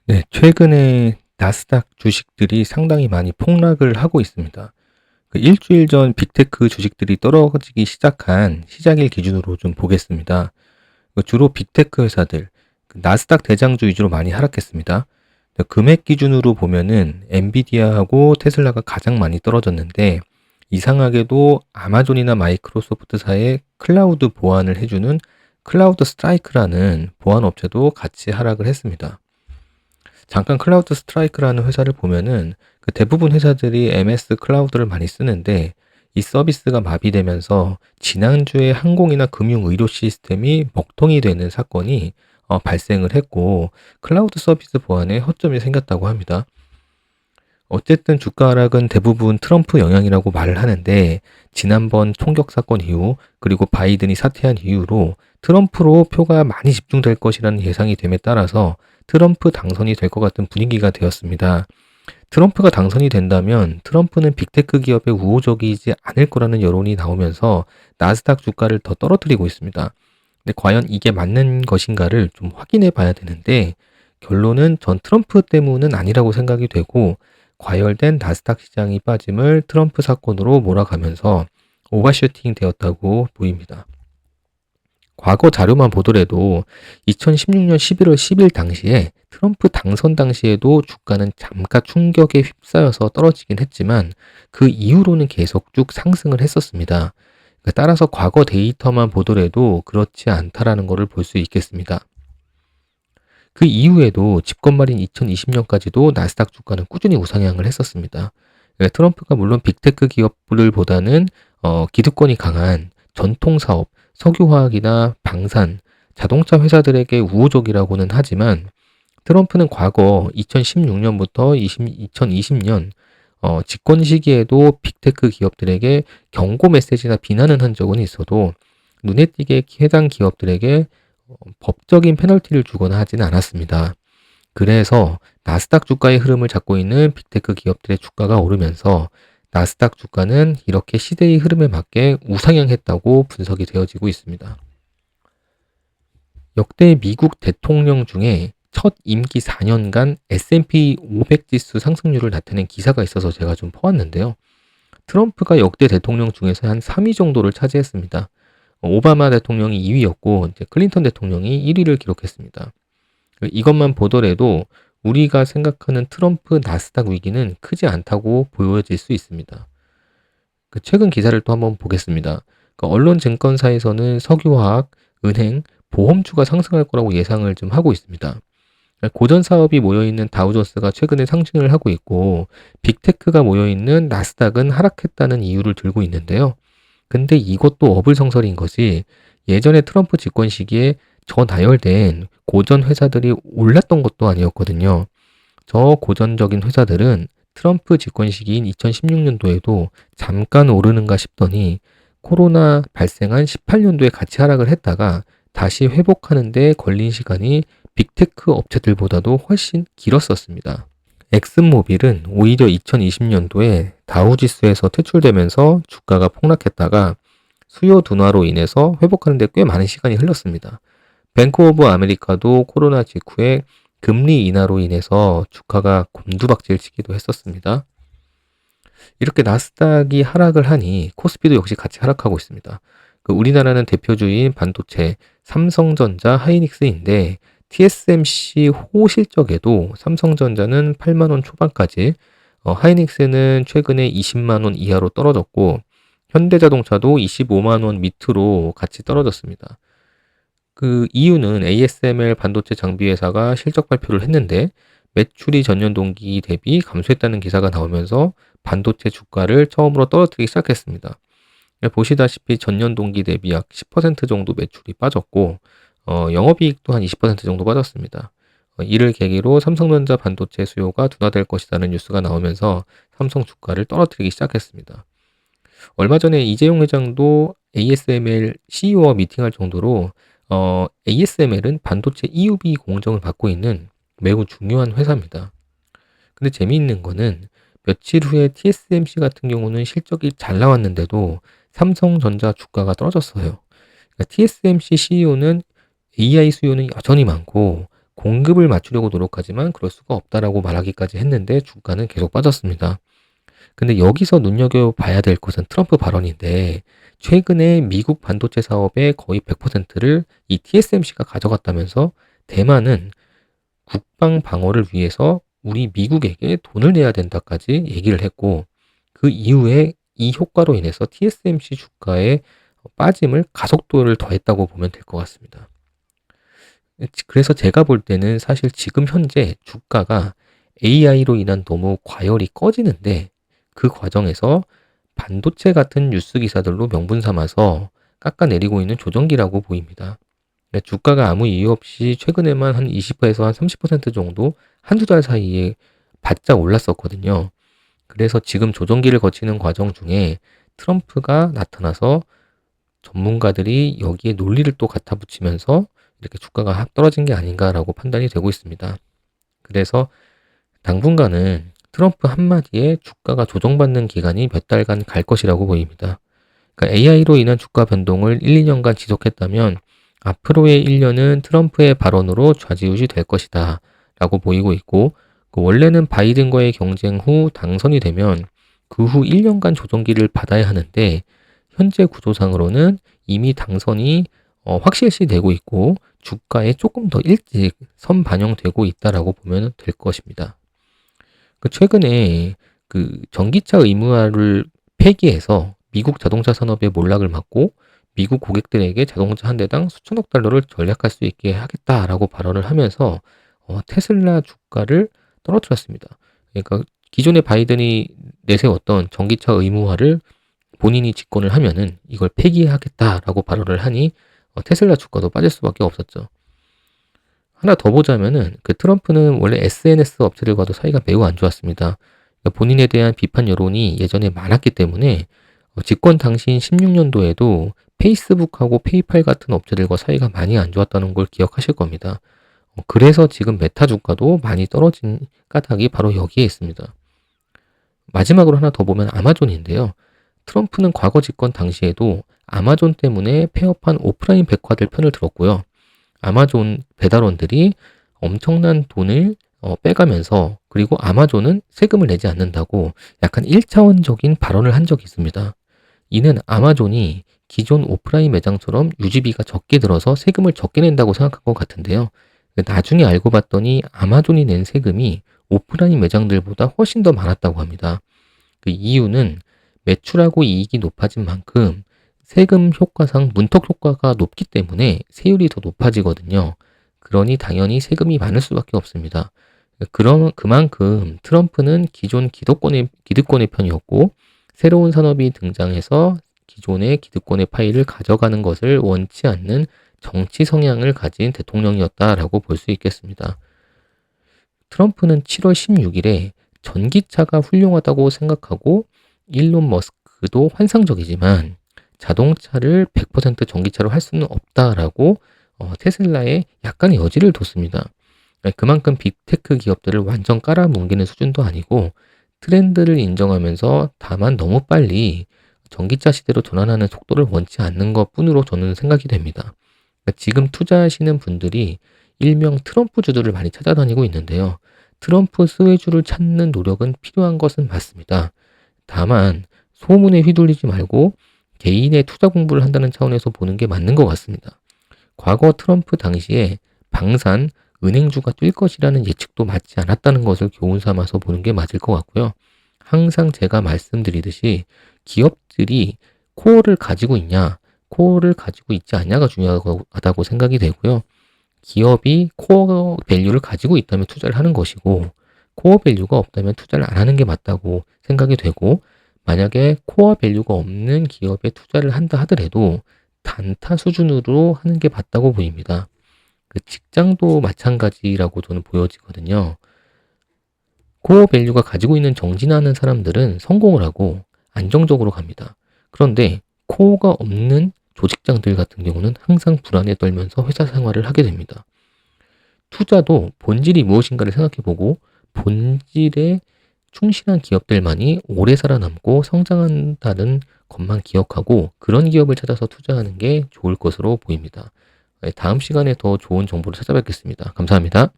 네, 최근에 나스닥 주식들이 상당히 많이 폭락을 하고 있습니다. 일주일 전 빅테크 주식들이 떨어지기 시작한 시작일 기준으로 좀 보겠습니다. 주로 빅테크 회사들, 나스닥 대장주 위주로 많이 하락했습니다. 금액 기준으로 보면은 엔비디아하고 테슬라가 가장 많이 떨어졌는데, 이상하게도 아마존이나 마이크로소프트사의 클라우드 보안을 해주는 클라우드 스트라이크라는 보안 업체도 같이 하락을 했습니다. 잠깐 클라우드 스트라이크라는 회사를 보면은 대부분 회사들이 MS 클라우드를 많이 쓰는데, 이 서비스가 마비되면서 지난주에 항공이나 금융 의료 시스템이 먹통이 되는 사건이 발생을 했고, 클라우드 서비스 보안에 허점이 생겼다고 합니다. 어쨌든 주가 하락은 대부분 트럼프 영향이라고 말을 하는데, 지난번 총격 사건 이후 그리고 바이든이 사퇴한 이후로 트럼프로 표가 많이 집중될 것이라는 예상이 됨에 따라서 트럼프 당선이 될 것 같은 분위기가 되었습니다. 트럼프가 당선이 된다면 트럼프는 빅테크 기업에 우호적이지 않을 거라는 여론이 나오면서 나스닥 주가를 더 떨어뜨리고 있습니다. 근데 과연 이게 맞는 것인가를 좀 확인해 봐야 되는데, 결론은 전 트럼프 때문은 아니라고 생각이 되고, 과열된 나스닥 시장이 빠짐을 트럼프 사건으로 몰아가면서 오버슈팅 되었다고 보입니다. 과거 자료만 보더라도 2016년 11월 10일 당시에 트럼프 당선 당시에도 주가는 잠깐 충격에 휩싸여서 떨어지긴 했지만, 그 이후로는 계속 쭉 상승을 했었습니다. 따라서 과거 데이터만 보더라도 그렇지 않다라는 것을 볼 수 있겠습니다. 그 이후에도 집권 말인 2020년까지도 나스닥 주가는 꾸준히 우상향을 했었습니다. 트럼프가 물론 빅테크 기업들보다는 기득권이 강한 전통 사업, 석유화학이나 방산, 자동차 회사들에게 우호적이라고는 하지만, 트럼프는 과거 2016년부터 2020년 집권 시기에도 빅테크 기업들에게 경고 메시지나 비난은 한 적은 있어도 눈에 띄게 해당 기업들에게 법적인 페널티를 주거나 하지는 않았습니다. 그래서 나스닥 주가의 흐름을 잡고 있는 빅테크 기업들의 주가가 오르면서 나스닥 주가는 이렇게 시대의 흐름에 맞게 우상향했다고 분석이 되어지고 있습니다. 역대 미국 대통령 중에 첫 임기 4년간 S&P 500 지수 상승률을 나타낸 기사가 있어서 제가 좀 퍼왔는데요. 트럼프가 역대 대통령 중에서 한 3위 정도를 차지했습니다. 오바마 대통령이 2위였고 클린턴 대통령이 1위를 기록했습니다. 이것만 보더라도 우리가 생각하는 트럼프 나스닥 위기는 크지 않다고 보여질 수 있습니다. 최근 기사를 또 한번 보겠습니다. 언론 증권사에서는 석유화학, 은행, 보험주가 상승할 거라고 예상을 좀 하고 있습니다. 고전 사업이 모여있는 다우존스가 최근에 상승을 하고 있고, 빅테크가 모여있는 나스닥은 하락했다는 이유를 들고 있는데요. 근데 이것도 어불성설인 것이, 예전에 트럼프 집권 시기에 저나열된 고전 회사들이 올랐던 것도 아니었거든요. 저 고전적인 회사들은 트럼프 집권 시기인 2016년도에도 잠깐 오르는가 싶더니 코로나 발생한 18년도에 같이 하락을 했다가 다시 회복하는 데 걸린 시간이 빅테크 업체들보다도 훨씬 길었었습니다. 엑슨모빌은 오히려 2020년도에 다우지수에서 퇴출되면서 주가가 폭락했다가 수요 둔화로 인해서 회복하는 데 꽤 많은 시간이 흘렀습니다. 뱅크 오브 아메리카도 코로나 직후에 금리 인하로 인해서 주가가 곤두박질 치기도 했었습니다. 이렇게 나스닥이 하락을 하니 코스피도 역시 같이 하락하고 있습니다. 우리나라는 대표주인 반도체 삼성전자, 하이닉스인데 TSMC 호실적에도 삼성전자는 8만 원 초반까지, 하이닉스는 최근에 20만 원 이하로 떨어졌고, 현대자동차도 25만 원 밑으로 같이 떨어졌습니다. 그 이유는 ASML 반도체 장비 회사가 실적 발표를 했는데 매출이 전년 동기 대비 감소했다는 기사가 나오면서 반도체 주가를 처음으로 떨어뜨리기 시작했습니다. 보시다시피 전년 동기 대비 약 10% 정도 매출이 빠졌고, 영업이익도 한 20% 정도 빠졌습니다. 이를 계기로 삼성전자 반도체 수요가 둔화될 것이라는 뉴스가 나오면서 삼성 주가를 떨어뜨리기 시작했습니다. 얼마 전에 이재용 회장도 ASML CEO와 미팅할 정도로 ASML은 반도체 EUV 공정을 받고 있는 매우 중요한 회사입니다. 근데 재미있는 거는 며칠 후에 TSMC 같은 경우는 실적이 잘 나왔는데도 삼성전자 주가가 떨어졌어요. TSMC CEO는 AI 수요는 여전히 많고 공급을 맞추려고 노력하지만 그럴 수가 없다라고 말하기까지 했는데 주가는 계속 빠졌습니다. 근데 여기서 눈여겨봐야 될 것은 트럼프 발언인데 최근에 미국 반도체 사업의 거의 100%를 이 TSMC가 가져갔다면서 대만은 국방 방어를 위해서 우리 미국에게 돈을 내야 된다까지 얘기를 했고 그 이후에 이 효과로 인해서 TSMC 주가의 빠짐을 가속도를 더했다고 보면 될 것 같습니다. 그래서 제가 볼 때는 사실 지금 현재 주가가 AI로 인한 너무 과열이 꺼지는데 그 과정에서 반도체 같은 뉴스 기사들로 명분 삼아서 깎아내리고 있는 조정기라고 보입니다. 주가가 아무 이유 없이 최근에만 한 20%에서 한 30% 정도 한두 달 사이에 바짝 올랐었거든요. 그래서 지금 조정기를 거치는 과정 중에 트럼프가 나타나서 전문가들이 여기에 논리를 또 갖다 붙이면서 이렇게 주가가 떨어진 게 아닌가라고 판단이 되고 있습니다. 그래서 당분간은 트럼프 한마디에 주가가 조정받는 기간이 몇 달간 갈 것이라고 보입니다. 그러니까 AI로 인한 주가 변동을 1, 2년간 지속했다면 앞으로의 1년은 트럼프의 발언으로 좌지우지 될 것이다 라고 보이고 있고 원래는 바이든과의 경쟁 후 당선이 되면 그 후 1년간 조정기를 받아야 하는데 현재 구조상으로는 이미 당선이 확실시되고 있고 주가에 조금 더 일찍 선반영되고 있다라고 보면 될 것입니다. 최근에 그 전기차 의무화를 폐기해서 미국 자동차 산업의 몰락을 막고 미국 고객들에게 자동차 한 대당 수천억 달러를 절약할 수 있게 하겠다라고 발언을 하면서 테슬라 주가를 떨어뜨렸습니다. 그러니까 기존의 바이든이 내세웠던 전기차 의무화를 본인이 집권을 하면은 이걸 폐기하겠다라고 발언을 하니 테슬라 주가도 빠질 수밖에 없었죠. 하나 더 보자면은 그 트럼프는 원래 SNS 업체들과도 사이가 매우 안 좋았습니다. 그러니까 본인에 대한 비판 여론이 예전에 많았기 때문에 집권 당시인 16년도에도 페이스북하고 페이팔 같은 업체들과 사이가 많이 안 좋았다는 걸 기억하실 겁니다. 그래서 지금 메타 주가도 많이 떨어진 까닭이 바로 여기에 있습니다. 마지막으로 하나 더 보면 아마존인데요. 트럼프는 과거 집권 당시에도 아마존 때문에 폐업한 오프라인 백화들 편을 들었고요. 아마존 배달원들이 엄청난 돈을 빼가면서 그리고 아마존은 세금을 내지 않는다고 약간 1차원적인 발언을 한 적이 있습니다. 이는 아마존이 기존 오프라인 매장처럼 유지비가 적게 들어서 세금을 적게 낸다고 생각한 것 같은데요. 나중에 알고 봤더니 아마존이 낸 세금이 오프라인 매장들보다 훨씬 더 많았다고 합니다. 그 이유는 매출하고 이익이 높아진 만큼 세금 효과상 문턱 효과가 높기 때문에 세율이 더 높아지거든요. 그러니 당연히 세금이 많을 수밖에 없습니다. 그만큼 트럼프는 기존 기득권의 편이었고 새로운 산업이 등장해서 기존의 기득권의 파일을 가져가는 것을 원치 않는 정치 성향을 가진 대통령이었다라고 볼 수 있겠습니다. 트럼프는 7월 16일에 전기차가 훌륭하다고 생각하고 일론 머스크도 환상적이지만 자동차를 100% 전기차로 할 수는 없다라고 테슬라에 약간의 여지를 뒀습니다. 그만큼 빅테크 기업들을 완전 깔아뭉개는 수준도 아니고 트렌드를 인정하면서 다만 너무 빨리 전기차 시대로 전환하는 속도를 원치 않는 것 뿐으로 저는 생각이 됩니다. 지금 투자하시는 분들이 일명 트럼프주들을 많이 찾아다니고 있는데요. 트럼프 수혜주를 찾는 노력은 필요한 것은 맞습니다. 다만 소문에 휘둘리지 말고 개인의 투자 공부를 한다는 차원에서 보는 게 맞는 것 같습니다. 과거 트럼프 당시에 방산, 은행주가 뛸 것이라는 예측도 맞지 않았다는 것을 교훈 삼아서 보는 게 맞을 것 같고요. 항상 제가 말씀드리듯이 기업들이 코어를 가지고 있냐, 코어를 가지고 있지 않냐가 중요하다고 생각이 되고요. 기업이 코어 밸류를 가지고 있다면 투자를 하는 것이고 코어 밸류가 없다면 투자를 안 하는 게 맞다고 생각이 되고 만약에 코어 밸류가 없는 기업에 투자를 한다 하더라도 단타 수준으로 하는 게 맞다고 보입니다. 그 직장도 마찬가지라고 저는 보여지거든요. 코어 밸류가 가지고 있는 정진하는 사람들은 성공을 하고 안정적으로 갑니다. 그런데 코어가 없는 조직장들 같은 경우는 항상 불안에 떨면서 회사 생활을 하게 됩니다. 투자도 본질이 무엇인가를 생각해보고 본질에 충실한 기업들만이 오래 살아남고 성장한다는 것만 기억하고 그런 기업을 찾아서 투자하는 게 좋을 것으로 보입니다. 다음 시간에 더 좋은 정보를 찾아뵙겠습니다. 감사합니다.